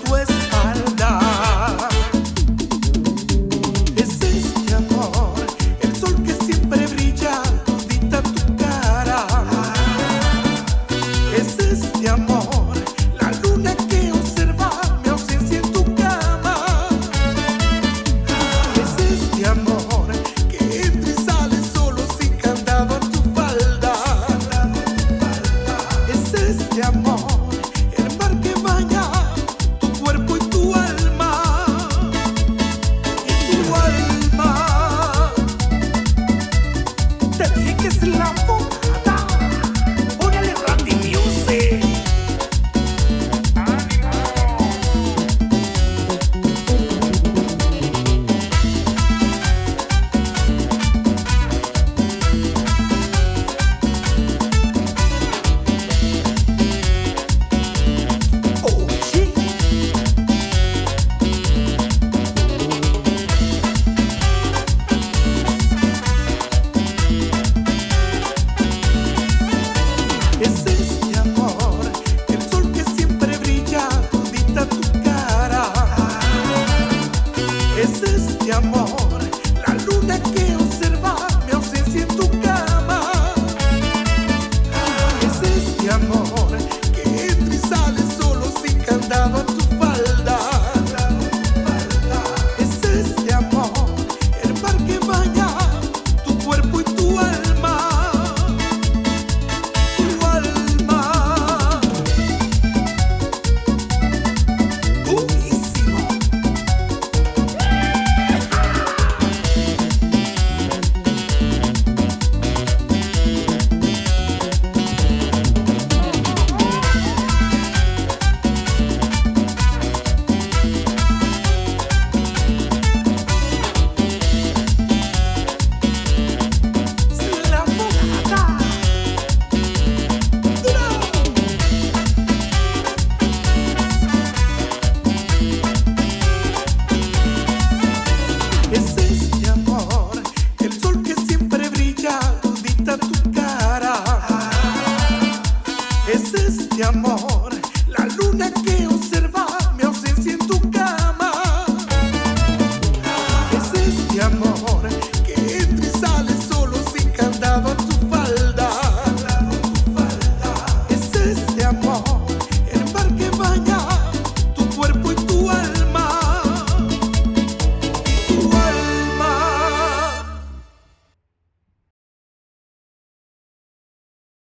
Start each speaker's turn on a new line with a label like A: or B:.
A: tu espalda. Es este amor, el sol que siempre brilla todita tu cara. Es este amor, la luna que observa mi ausencia en tu cama. Es este amor que entra y sale solo sin candado en tu falda. Es este amor, el mar que baña tu cuerpo y tu alma. Y tu alma. Te dije que es la bocada. Órale, Randy Music. Oye, es este amor, el sol que siempre brilla todita tu cara. Es este amor, la luna que observa mi ausencia en tu cama. Es este amor que entra y sale solo sin candado en tu falda. Es este amor, el mar que baña tu cuerpo y tu alma. Tu alma. Durísimo. Es la bocada. Duro. Es este amor, el sol que siempre brilla todita tu cara. Es este amor, la luna que observa